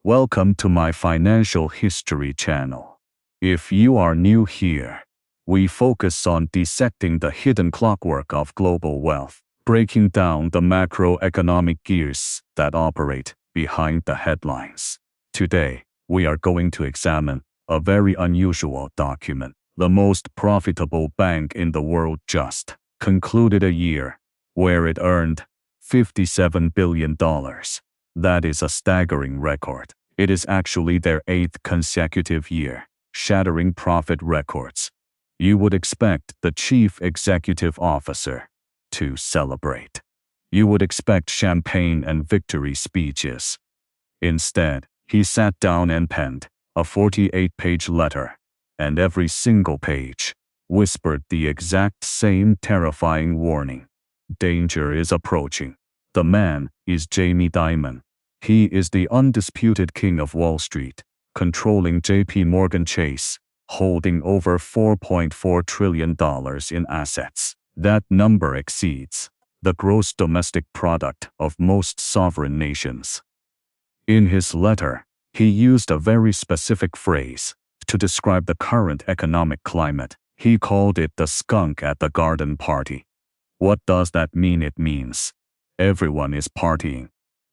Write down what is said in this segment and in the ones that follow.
Welcome to my financial history channel. If you are new here, we focus on dissecting the hidden clockwork of global wealth, breaking down the macroeconomic gears that operate behind the headlines. Today, we are going to examine a very unusual document. The most profitable bank in the world just concluded a year where it earned $57 billion. That is a staggering record. It is actually their 8th consecutive year, shattering profit records. You would expect the chief executive officer to celebrate. You would expect champagne and victory speeches. Instead, he sat down and penned a 48-page letter, and every single page whispered the exact same terrifying warning. Danger is approaching. The man is Jamie Dimon. He is the undisputed king of Wall Street, controlling JPMorgan Chase, holding over $4.4 trillion in assets. That number exceeds the gross domestic product of most sovereign nations. In his letter, he used a very specific phrase to describe the current economic climate. He called it the skunk at the garden party. What does that mean? It means everyone is partying.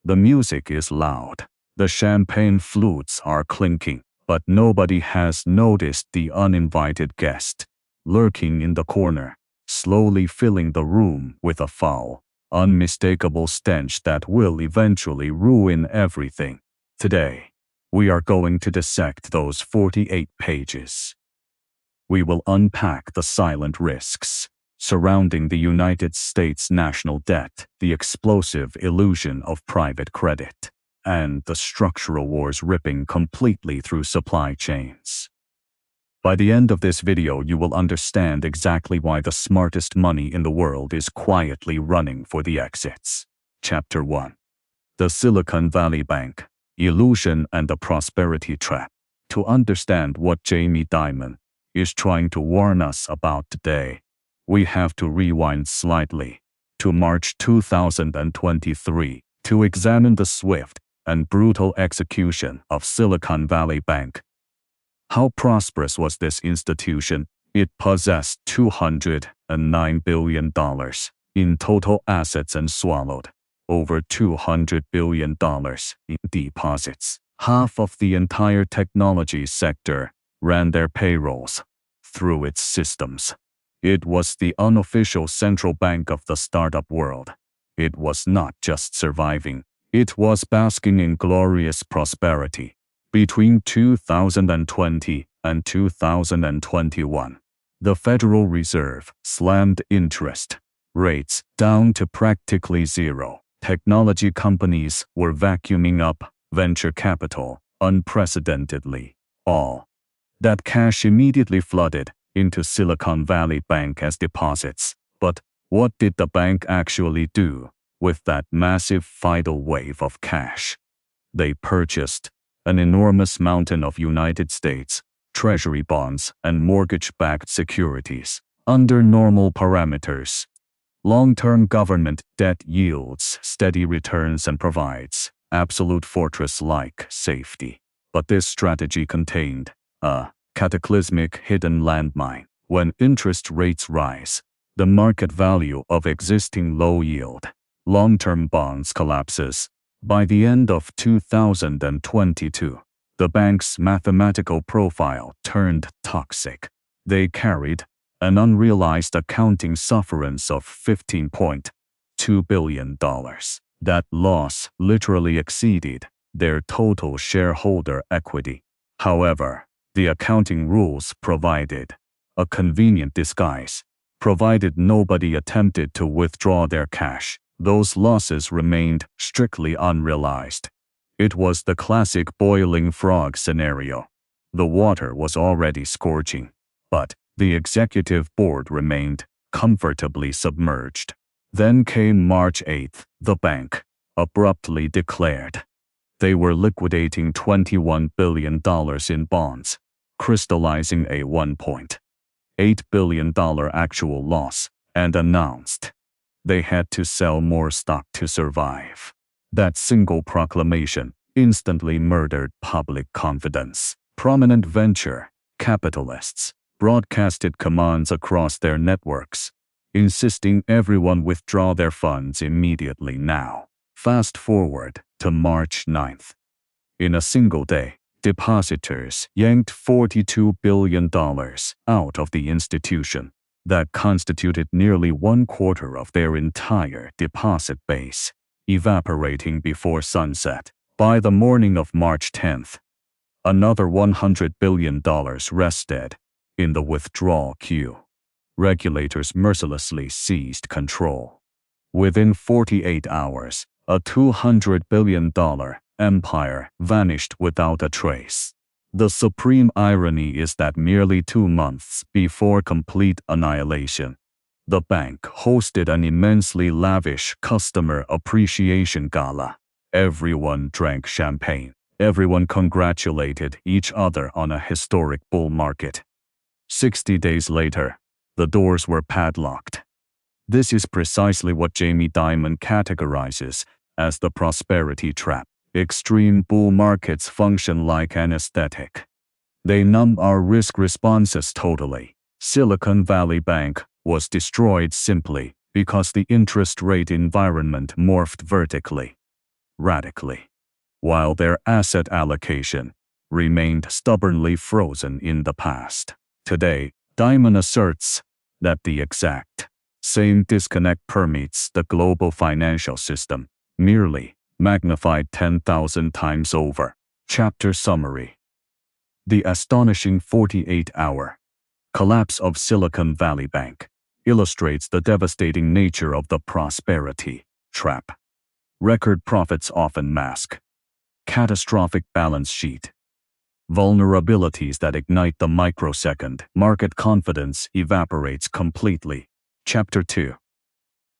The music is loud. The champagne flutes are clinking, but nobody has noticed the uninvited guest lurking in the corner, slowly filling the room with a foul, unmistakable stench that will eventually ruin everything. Today, we are going to dissect those 48 pages. We will unpack the silent risks surrounding the United States national debt, the explosive illusion of private credit, and the structural wars ripping completely through supply chains. By the end of this video, you will understand exactly why the smartest money in the world is quietly running for the exits. Chapter 1. The Silicon Valley Bank, Illusion and the Prosperity Trap. To understand what Jamie Dimon is trying to warn us about today, we have to rewind slightly to March 2023 to examine the swift and brutal execution of Silicon Valley Bank. How prosperous was this institution? It possessed $209 billion in total assets and swallowed over $200 billion in deposits. Half of the entire technology sector ran their payrolls through its systems. It was the unofficial central bank of the startup world. It was not just surviving, it was basking in glorious prosperity. Between 2020 and 2021, the Federal Reserve slammed interest rates down to practically zero. Technology companies were vacuuming up venture capital unprecedentedly. All that cash immediately flooded into Silicon Valley Bank as deposits. But what did the bank actually do with that massive tidal wave of cash? They purchased an enormous mountain of United States Treasury bonds and mortgage-backed securities. Under normal parameters, long-term government debt yields steady returns and provides absolute fortress-like safety. But this strategy contained a cataclysmic hidden landmine. When interest rates rise, the market value of existing low-yield, long-term bonds collapses. By the end of 2022, the bank's mathematical profile turned toxic. They carried an unrealized accounting sufferance of $15.2 billion. That loss literally exceeded their total shareholder equity. However, the accounting rules provided a convenient disguise. Provided nobody attempted to withdraw their cash, those losses remained strictly unrealized. It was the classic boiling frog scenario. The water was already scorching, but the executive board remained comfortably submerged. Then came March 8th. The bank abruptly declared they were liquidating $21 billion in bonds, crystallizing a $1.8 billion actual loss, and announced they had to sell more stock to survive. That single proclamation instantly murdered public confidence. Prominent venture capitalists broadcasted commands across their networks, insisting everyone withdraw their funds immediately now. Fast forward to March 9th. In a single day, depositors yanked $42 billion out of the institution. That constituted nearly 1/4 of their entire deposit base, evaporating before sunset. By the morning of March 10th, another $100 billion rested in the withdrawal queue. Regulators mercilessly seized control. Within 48 hours, a $200 billion empire vanished without a trace. The supreme irony is that merely 2 months before complete annihilation, the bank hosted an immensely lavish customer appreciation gala. Everyone drank champagne. Everyone congratulated each other on a historic bull market. 60 days later, the doors were padlocked. This is precisely what Jamie Dimon categorizes as the prosperity trap. Extreme bull markets function like anesthetic. They numb our risk responses totally. Silicon Valley Bank was destroyed simply because the interest rate environment morphed vertically, radically, while their asset allocation remained stubbornly frozen in the past. Today, Dimon asserts that the exact same disconnect permeates the global financial system, merely magnified 10,000 times over. Chapter Summary. The astonishing 48-hour collapse of Silicon Valley Bank illustrates the devastating nature of the prosperity trap. Record profits often mask catastrophic balance sheet vulnerabilities that ignite the microsecond market confidence evaporates completely. Chapter 2.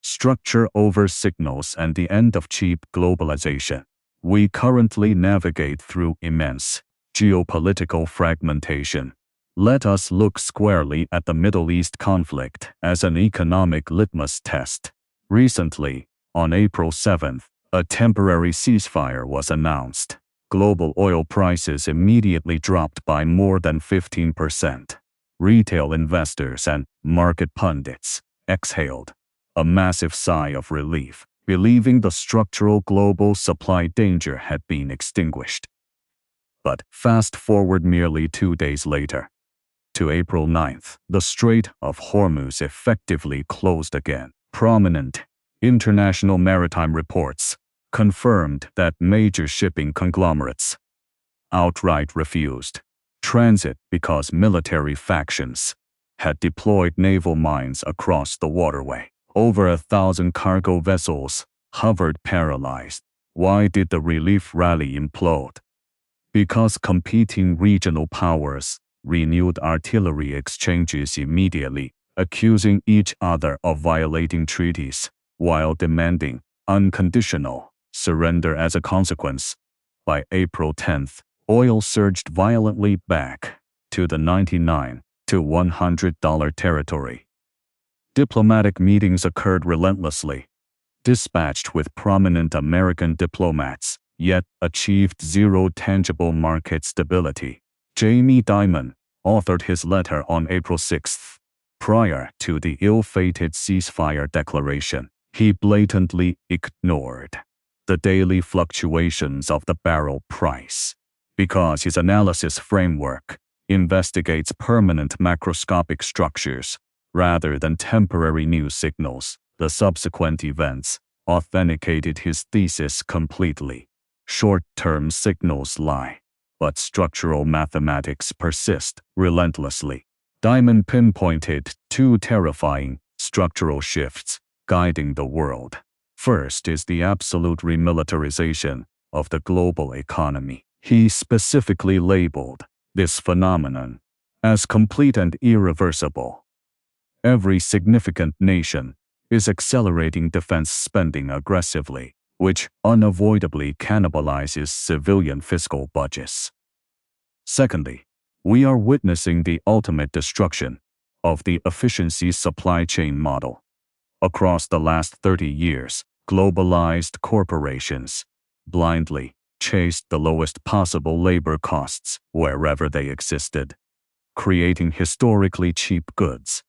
Structure over signals and the end of cheap globalization. We currently navigate through immense geopolitical fragmentation. Let us look squarely at the Middle East conflict as an economic litmus test. Recently, on April 7th, a temporary ceasefire was announced. Global oil prices immediately dropped by more than 15%. Retail investors and market pundits exhaled a massive sigh of relief, believing the structural global supply danger had been extinguished. But fast forward merely 2 days later, to April 9th, the Strait of Hormuz effectively closed again. Prominent international maritime reports confirmed that major shipping conglomerates outright refused transit because military factions had deployed naval mines across the waterway. Over 1,000 cargo vessels hovered paralyzed. Why did the relief rally implode? Because competing regional powers renewed artillery exchanges immediately, accusing each other of violating treaties, while demanding unconditional surrender as a consequence. By April 10th, oil surged violently back to the $99 to $100 territory. Diplomatic meetings occurred relentlessly, dispatched with prominent American diplomats, yet achieved zero tangible market stability. Jamie Dimon authored his letter on April 6th. Prior to the ill-fated ceasefire declaration, he blatantly ignored the daily fluctuations of the barrel price, because his analysis framework investigates permanent macroscopic structures rather than temporary news signals. The subsequent events authenticated his thesis completely. Short-term signals lie, but structural mathematics persist relentlessly. Dimon pinpointed 2 terrifying structural shifts guiding the world. First is the absolute remilitarization of the global economy. He specifically labeled this phenomenon as complete and irreversible. Every significant nation is accelerating defense spending aggressively, which unavoidably cannibalizes civilian fiscal budgets. Secondly, we are witnessing the ultimate destruction of the efficiency supply chain model. Across the last 30 years, globalized corporations blindly chased the lowest possible labor costs wherever they existed, creating historically cheap goods.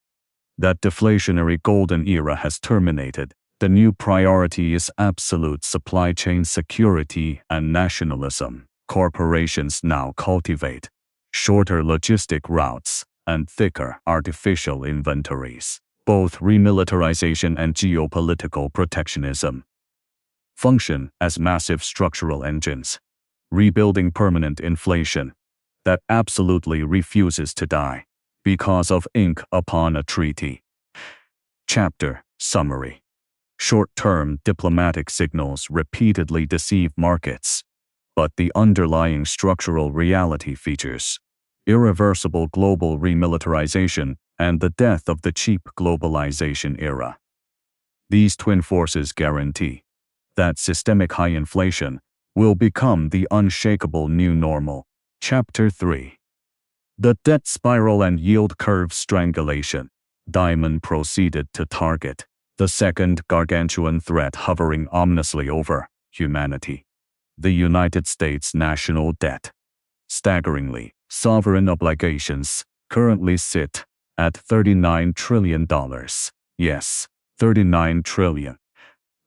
That deflationary golden era has terminated. The new priority is absolute supply chain security and nationalism. Corporations now cultivate shorter logistic routes and thicker artificial inventories. Both remilitarization and geopolitical protectionism function as massive structural engines, rebuilding permanent inflation that absolutely refuses to die because of ink upon a treaty. Chapter Summary. Short-term diplomatic signals repeatedly deceive markets, but the underlying structural reality features irreversible global remilitarization and the death of the cheap globalization era. These twin forces guarantee that systemic high inflation will become the unshakable new normal. Chapter 3. The debt spiral and yield curve strangulation. Dimon proceeded to target the second gargantuan threat hovering ominously over humanity: the United States national debt. Staggeringly, sovereign obligations currently sit at $39 trillion. Yes, $39 trillion.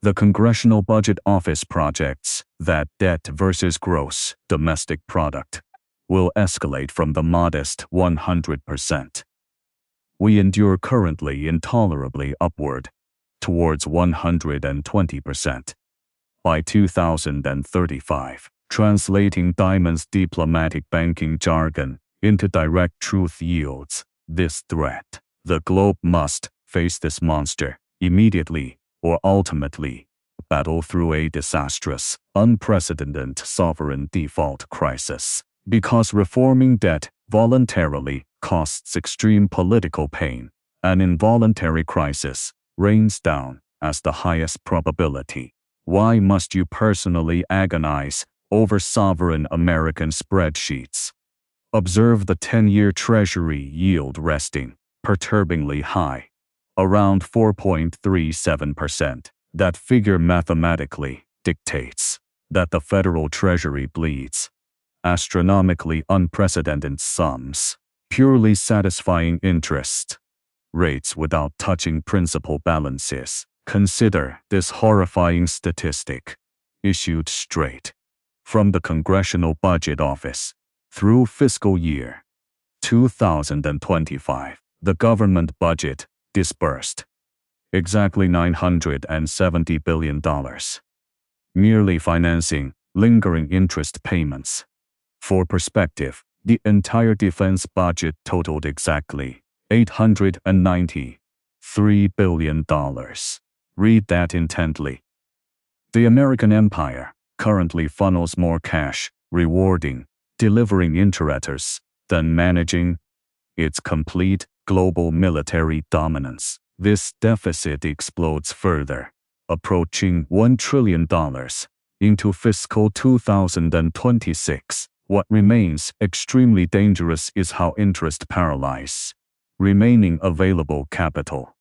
The Congressional Budget Office projects that debt versus gross domestic product will escalate from the modest 100% we endure currently intolerably upward towards 120% by 2035. Translating Dimon's diplomatic banking jargon into direct truth yields this threat: the globe must face this monster immediately or ultimately battle through a disastrous, unprecedented sovereign default crisis. Because reforming debt voluntarily costs extreme political pain, an involuntary crisis rains down as the highest probability. Why must you personally agonize over sovereign American spreadsheets? Observe the 10-year Treasury yield resting perturbingly high, around 4.37%. That figure mathematically dictates that the Federal Treasury bleeds astronomically unprecedented sums, purely satisfying interest rates without touching principal balances. Consider this horrifying statistic, issued straight from the Congressional Budget Office. Through fiscal year 2025, the government budget disbursed exactly $970 billion, merely financing lingering interest payments. For perspective, the entire defense budget totaled exactly $893 billion. Read that intently. The American empire currently funnels more cash, rewarding delivering interest than managing its complete global military dominance. This deficit explodes further, approaching $1 trillion into fiscal 2026. What remains extremely dangerous is how interest paralyzes remaining available capital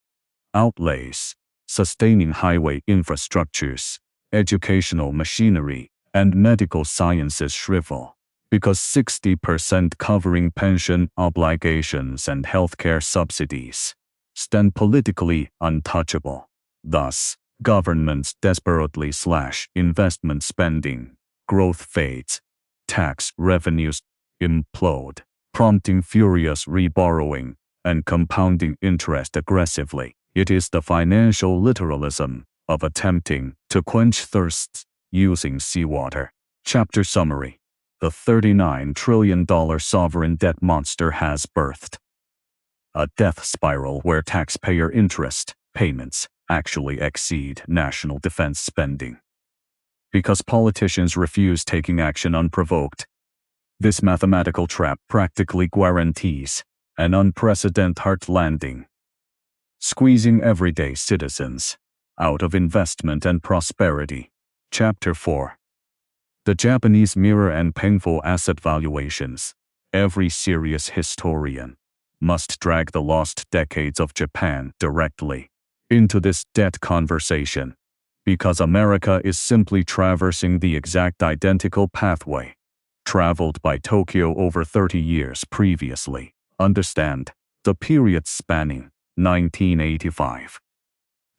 outlays, sustaining highway infrastructures, educational machinery, and medical sciences shrivel, because 60% covering pension obligations and healthcare subsidies stand politically untouchable. Thus, governments desperately slash investment spending, growth fades, tax revenues implode, prompting furious reborrowing and compounding interest aggressively. It is the financial literalism of attempting to quench thirst using seawater. Chapter Summary. The $39 trillion sovereign debt monster has birthed a death spiral where taxpayer interest payments actually exceed national defense spending. Because politicians refuse taking action unprovoked, this mathematical trap practically guarantees an unprecedented hard landing, squeezing everyday citizens out of investment and prosperity. Chapter 4. The Japanese mirror and painful asset valuations. Every serious historian must drag the lost decades of Japan directly into this debt conversation, Because America is simply traversing the exact identical pathway traveled by Tokyo over 30 years previously. Understand, the period spanning 1985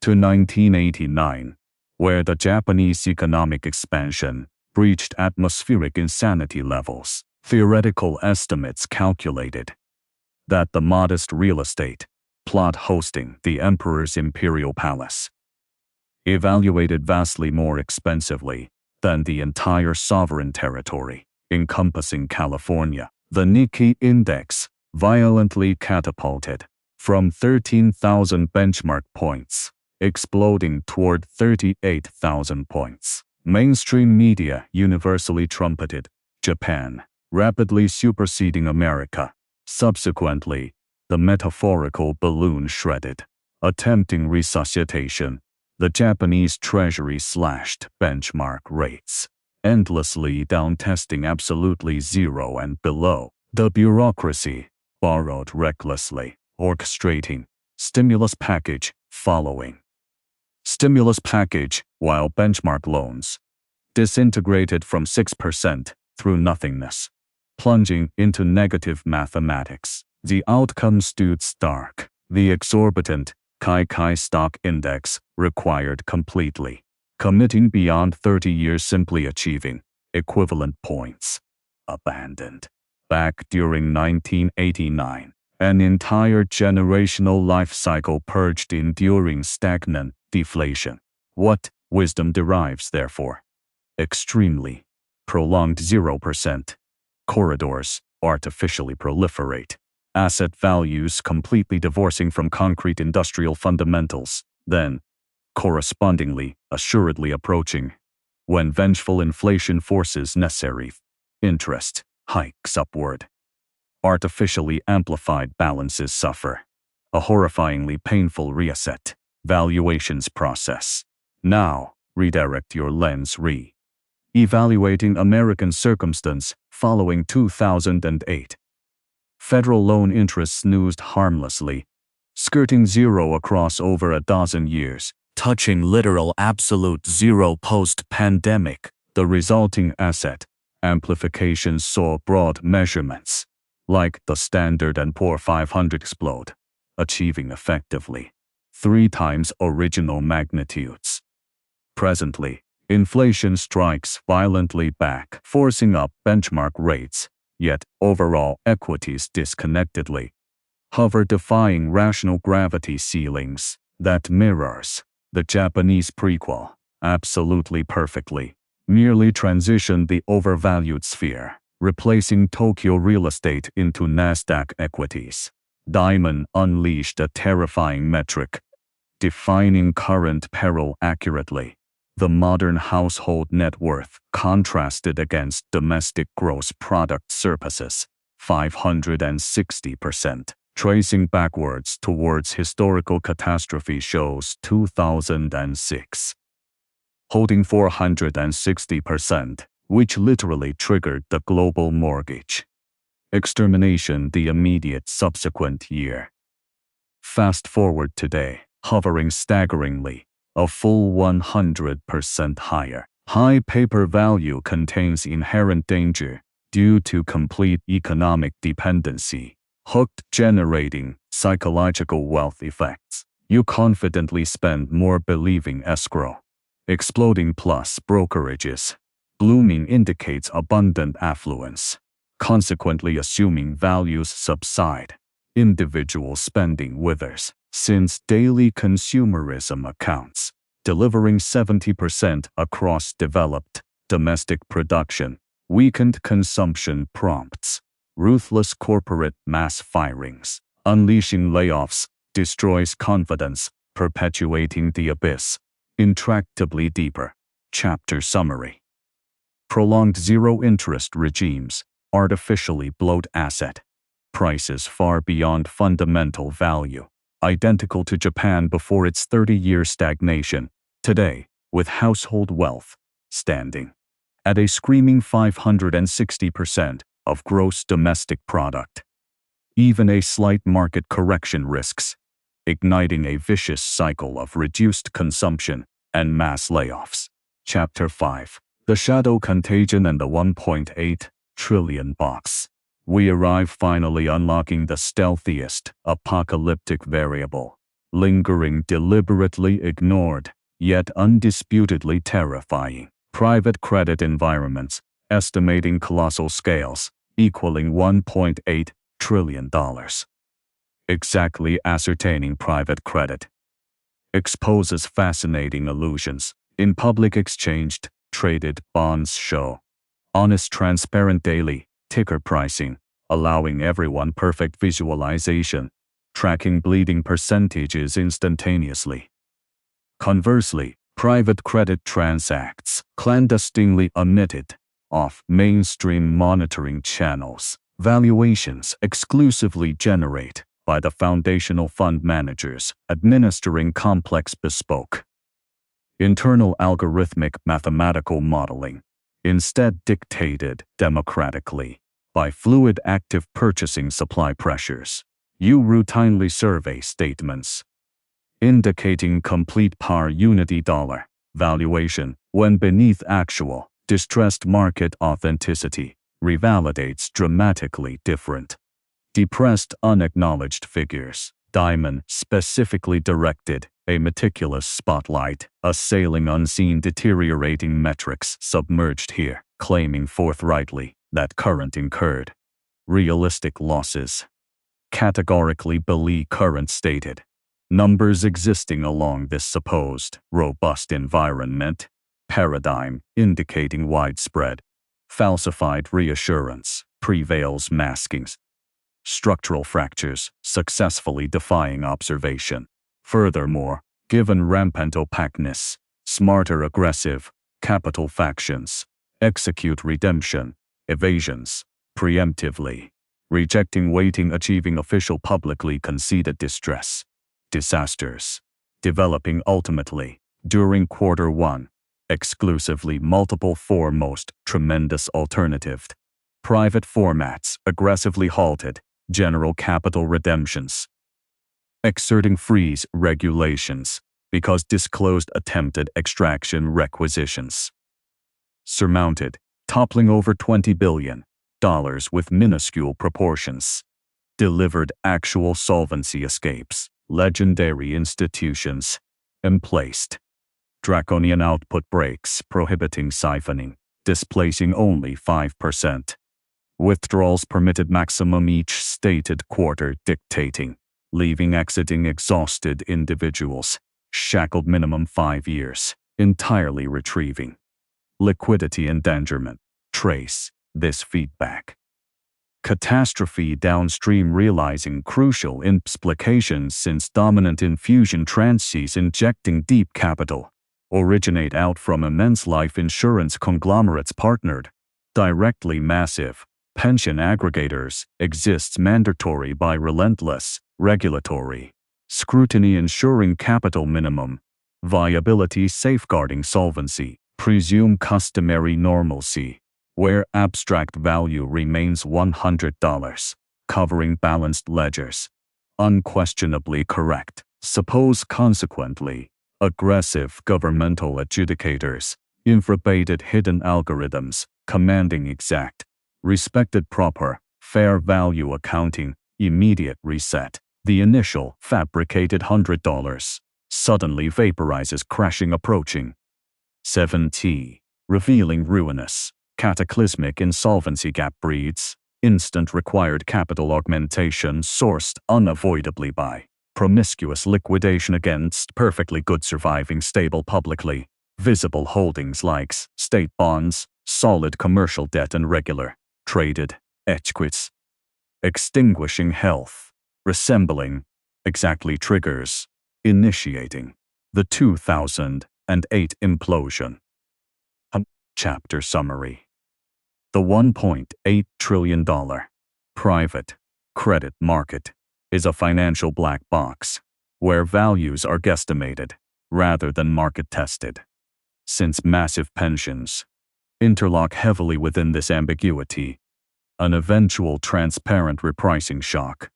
to 1989, where the Japanese economic expansion reached atmospheric insanity levels. Theoretical estimates calculated that the modest real estate plot hosting the emperor's imperial palace evaluated vastly more expensively than the entire sovereign territory encompassing California. The Nikkei index violently catapulted from 13,000 benchmark points, exploding toward 38,000 points. Mainstream media universally trumpeted Japan, rapidly superseding America. Subsequently, the metaphorical balloon shredded. Attempting resuscitation, the Japanese treasury slashed benchmark rates endlessly down, testing absolutely zero and below. The bureaucracy borrowed recklessly, orchestrating stimulus package following stimulus package, while benchmark loans disintegrated from 6% through nothingness, plunging into negative mathematics. The outcome stood stark. The exorbitant Kai stock index required completely committing beyond 30 years, simply achieving equivalent points. Abandoned. Back during 1989, an entire generational life cycle purged enduring stagnant deflation. What wisdom derives, therefore? Extremely prolonged 0% corridors artificially proliferate. Asset values completely divorcing from concrete industrial fundamentals, then, correspondingly, assuredly approaching, when vengeful inflation forces necessary interest hikes upward. Artificially amplified balances suffer. A horrifyingly painful reset valuations process. Now, redirect your lens evaluating American circumstance following 2008. Federal loan interest snoozed harmlessly, skirting zero across over a dozen years, touching literal absolute zero post-pandemic. The resulting asset amplification saw broad measurements, like the Standard & Poor 500 explode, achieving effectively 3 times original magnitudes. Presently, inflation strikes violently back, forcing up benchmark rates, yet overall equities disconnectedly hover, defying rational gravity ceilings. That mirrors the Japanese prequel absolutely perfectly. Merely transitioned the overvalued sphere, replacing Tokyo real estate into Nasdaq equities. Dimon unleashed a terrifying metric, defining current peril accurately. The modern household net worth contrasted against domestic gross product surpluses, 560%. Tracing backwards towards historical catastrophe shows 2006. Holding 460%, which literally triggered the global mortgage extermination the immediate subsequent year. Fast forward today, hovering staggeringly a full 100% higher. High paper value contains inherent danger due to complete economic dependency. Hooked, generating psychological wealth effects. You confidently spend more, believing escrow. Exploding plus brokerages. Blooming indicates abundant affluence. Consequently, assuming values subside, individual spending withers, since daily consumerism accounts, delivering 70% across developed domestic production. Weakened consumption prompts ruthless corporate mass firings, unleashing layoffs, destroys confidence, perpetuating the abyss, intractably deeper. Chapter summary. Prolonged zero-interest regimes artificially bloat asset prices far beyond fundamental value, identical to Japan before its 30-year stagnation, today, with household wealth standing at a screaming 560% of gross domestic product. Even a slight market correction risks igniting a vicious cycle of reduced consumption and mass layoffs. Chapter 5. The Shadow Contagion and the 1.8 Trillion Box. We arrive finally unlocking the stealthiest, apocalyptic variable, lingering, deliberately ignored, yet undisputedly terrifying. Private credit environments, estimating colossal scales, equaling $1.8 trillion. Exactly ascertaining private credit exposes fascinating illusions. In public exchanged, traded bonds show honest, transparent daily ticker pricing, allowing everyone perfect visualization, tracking bleeding percentages instantaneously. Conversely, private credit transacts clandestinely omitted off mainstream monitoring channels. Valuations exclusively generate by the foundational fund managers administering complex bespoke internal algorithmic mathematical modeling, instead dictated democratically by fluid active purchasing supply pressures. You routinely survey statements indicating complete par unity dollar valuation when beneath actual distressed market authenticity revalidates dramatically different depressed unacknowledged figures. Dimon specifically directed a meticulous spotlight, assailing unseen deteriorating metrics submerged here, claiming forthrightly that current incurred realistic losses categorically belie current stated numbers existing along this supposed robust environment paradigm, indicating widespread falsified reassurance prevails, masking structural fractures successfully defying observation. Furthermore, given rampant opaqueness, smarter aggressive capital factions execute redemption evasions preemptively, rejecting waiting, achieving official publicly conceded distress disasters, developing ultimately during quarter one exclusively multiple foremost tremendous alternative private formats aggressively halted general capital redemptions, exerting freeze regulations because disclosed attempted extraction requisitions surmounted, toppling over $20 billion with minuscule proportions, delivered actual solvency escapes, legendary institutions emplaced draconian output breaks prohibiting siphoning, displacing only 5%. Withdrawals permitted maximum each stated quarter dictating, leaving exiting exhausted individuals, shackled minimum 5 years, entirely retrieving liquidity endangerment. Trace this feedback catastrophe downstream, realizing crucial implications since dominant infusion tranches injecting deep capital originate out from immense life insurance conglomerates partnered directly massive pension aggregators exists mandatory by relentless regulatory scrutiny ensuring capital minimum viability safeguarding solvency presume customary normalcy where abstract value remains $100 covering balanced ledgers unquestionably correct. Suppose consequently aggressive governmental adjudicators infrabated hidden algorithms commanding exact respected proper fair value accounting immediate reset. The initial fabricated $100 suddenly vaporizes crashing approaching 7T, revealing ruinous cataclysmic insolvency gap breeds instant required capital augmentation sourced unavoidably by promiscuous liquidation against perfectly good surviving stable publicly visible holdings like state bonds, solid commercial debt and regular traded equities. Extinguishing health, resembling exactly triggers, initiating the 2008 implosion. Chapter summary. The $1.8 trillion private credit market is a financial black box where values are guesstimated rather than market tested. Since massive pensions interlock heavily within this ambiguity, an eventual transparent repricing shock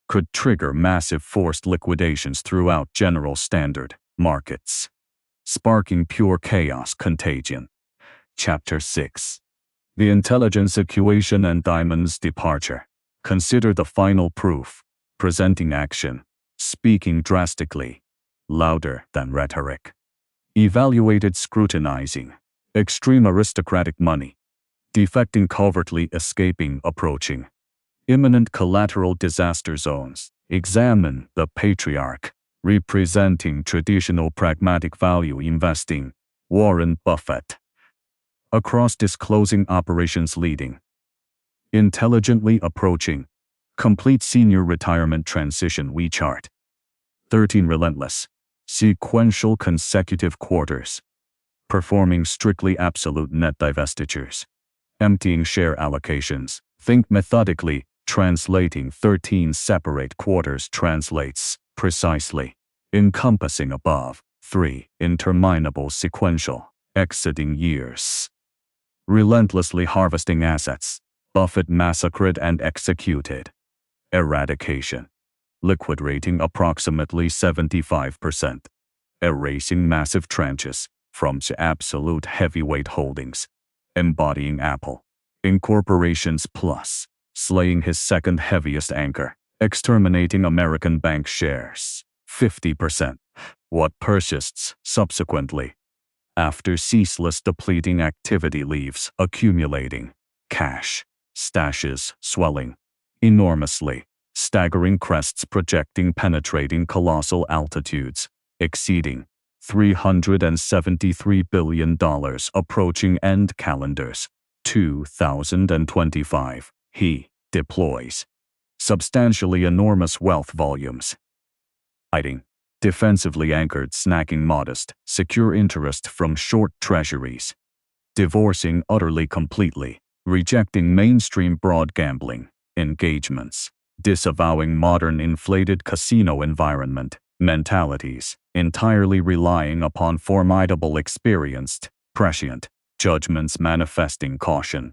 could trigger massive forced liquidations throughout general standard markets. sparking pure chaos contagion. Chapter 6. The intelligence equation and Dimon's departure. Consider the final proof, presenting action, speaking drastically, louder than rhetoric. Evaluated scrutinizing, extreme aristocratic money, defecting covertly escaping approaching, imminent collateral disaster zones. Examine the patriarch, representing traditional pragmatic value investing, Warren Buffett. Across disclosing operations leading, intelligently approaching, complete senior retirement transition we chart. 13 relentless, sequential consecutive quarters, performing strictly absolute net divestitures, emptying share allocations, think methodically, translating 13 separate quarters translates precisely, encompassing above 3 interminable sequential, exiting years. Relentlessly harvesting assets, Buffett massacred and executed. Eradication. Liquidating approximately 75%. Erasing massive tranches from absolute heavyweight holdings. Embodying Apple Incorporations Plus. Slaying his second heaviest anchor. Exterminating American bank shares. 50%. What persists subsequently. After ceaseless depleting activity leaves accumulating. Cash. Stashes swelling. Enormously. Staggering crests projecting penetrating colossal altitudes. Exceeding. $373 billion approaching end calendars. 2025. He deploys substantially enormous wealth volumes. Hiding. Defensively anchored snacking modest, secure interest from short treasuries. Divorcing utterly completely, rejecting mainstream broad gambling engagements. Disavowing modern inflated casino environment mentalities, entirely relying upon formidable experienced, prescient judgments manifesting caution.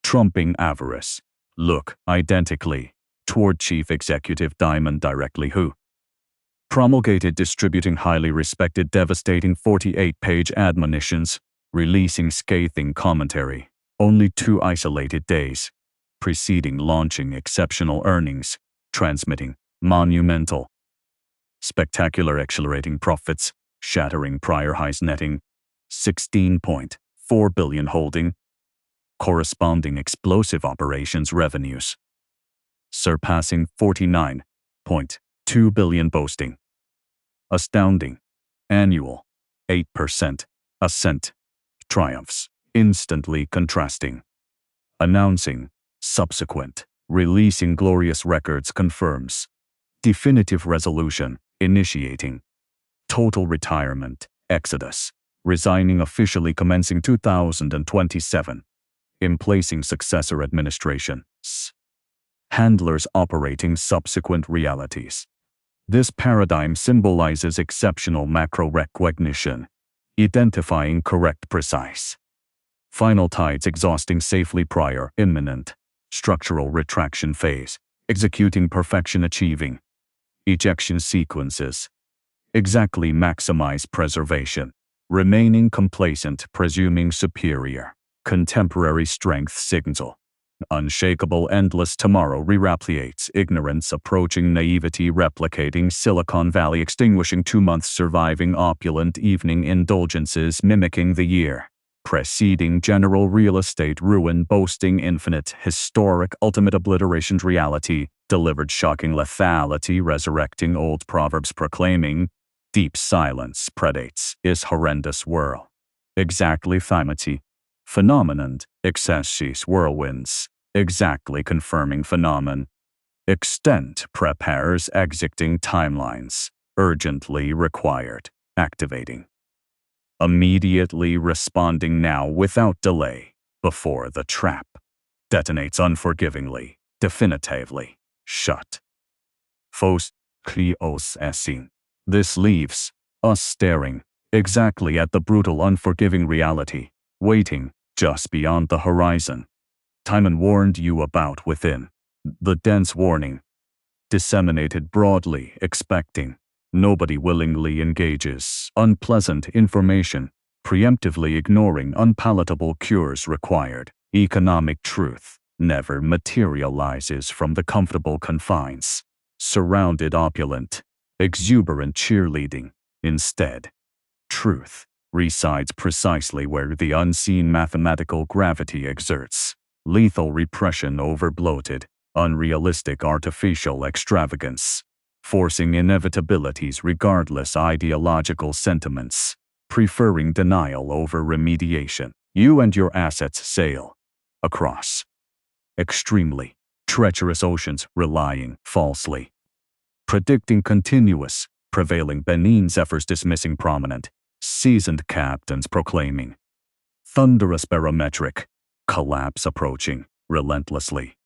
Trumping avarice. Look identically toward Chief Executive Dimon directly who promulgated distributing highly respected devastating 48-page admonitions, releasing scathing commentary, only 2 isolated days preceding launching exceptional earnings, transmitting monumental, spectacular accelerating profits, shattering prior highs netting $16.4 billion holding, corresponding explosive operations revenues, surpassing $49.2 billion boasting. Astounding. Annual. 8%. Ascent. Triumphs. Instantly contrasting. Announcing. Subsequent. Releasing glorious records confirms. Definitive resolution. Initiating. Total retirement. Exodus. Resigning officially commencing 2027. Emplacing successor administrations. Handlers operating subsequent realities. This paradigm symbolizes exceptional macro recognition, identifying correct precise. Final tides exhausting safely prior imminent, structural retraction phase, executing perfection achieving. Ejection sequences. Exactly maximize preservation, remaining complacent presuming superior. Contemporary strength signal. Unshakable endless tomorrow replicates ignorance approaching naivety replicating Silicon Valley extinguishing 2 months surviving opulent evening indulgences mimicking the year preceding general real estate ruin boasting infinite historic ultimate obliteration reality delivered shocking lethality resurrecting old proverbs proclaiming deep silence predates is horrendous whirl. Exactly thymity. Phenomenon, excessis whirlwinds, exactly confirming phenomenon. Extent prepares exiting timelines, urgently required, activating. Immediately responding now without delay, before the trap. Detonates unforgivingly, definitively, shut. Fos clios essin. This leaves us staring, exactly at the brutal unforgiving reality. Waiting, just beyond the horizon. Timon warned you about within. The dense warning. Disseminated broadly, expecting. Nobody willingly engages unpleasant information, preemptively ignoring unpalatable cures required. Economic truth never materializes from the comfortable confines, surrounded opulent, exuberant cheerleading. Instead, truth resides precisely where the unseen mathematical gravity exerts lethal repression over bloated, unrealistic artificial extravagance, forcing inevitabilities regardless ideological sentiments, preferring denial over remediation. You and your assets sail across extremely treacherous oceans, relying falsely, predicting continuous, prevailing benign zephyrs, dismissing prominent, seasoned captains, proclaiming thunderous barometric collapse approaching relentlessly.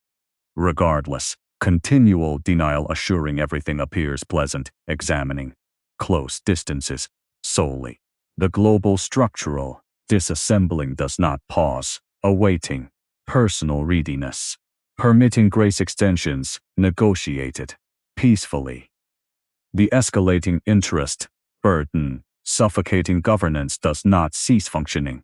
Regardless, continual denial assuring everything appears pleasant, examining close distances solely. The global structural disassembling does not pause, awaiting personal readiness, permitting grace extensions negotiated peacefully. The escalating interest burden suffocating governance does not cease functioning,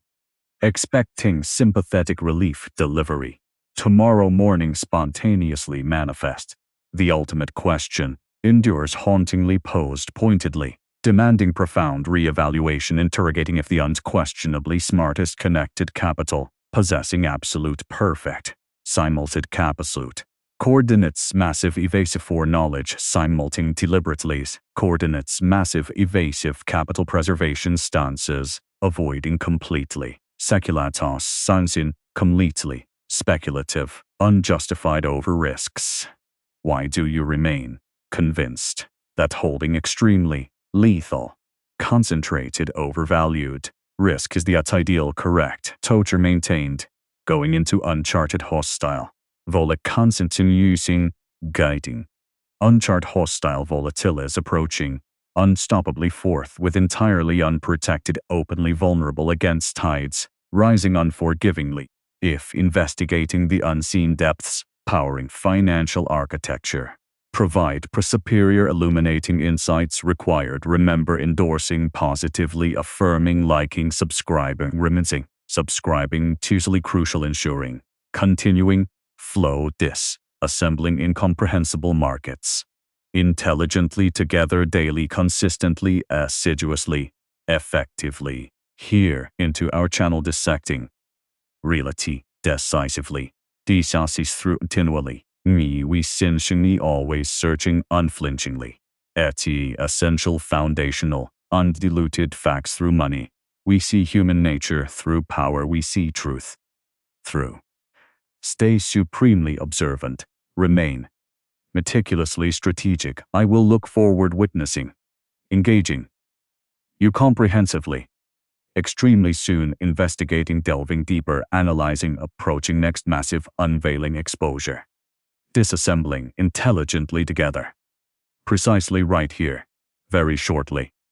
expecting sympathetic relief delivery tomorrow morning spontaneously manifest. The ultimate question endures hauntingly posed pointedly, demanding profound re-evaluation, interrogating if the unquestionably smartest connected capital, possessing absolute perfect, simultaneous capacute, coordinates massive evasive foreknowledge simulting deliberately, coordinates massive evasive capital preservation stances, avoiding completely, seculatos science completely, speculative, unjustified over risks. Why do you remain convinced that holding extremely lethal, concentrated, overvalued risk is the ideal correct torture maintained, going into uncharted hostile, continuing, guiding, uncharted hostile volatile approaching, unstoppably forth with entirely unprotected, openly vulnerable against tides, rising unforgivingly, if investigating the unseen depths, powering financial architecture. Provide superior illuminating insights required. Remember endorsing, positively affirming, liking, subscribing, remitting, subscribing, totally crucial, ensuring, continuing, flow disassembling incomprehensible markets. Intelligently together daily, consistently, assiduously, effectively. Here into our channel dissecting reality decisively, decisive through continually. We essentially always searching unflinchingly. Essential foundational, undiluted facts through money. We see human nature through power. We see truth through. Stay supremely observant. Remain meticulously strategic. I will look forward witnessing, engaging you comprehensively. Extremely soon, investigating, delving deeper, analyzing, approaching next massive unveiling exposure. Disassembling intelligently together. Precisely right here. Very shortly.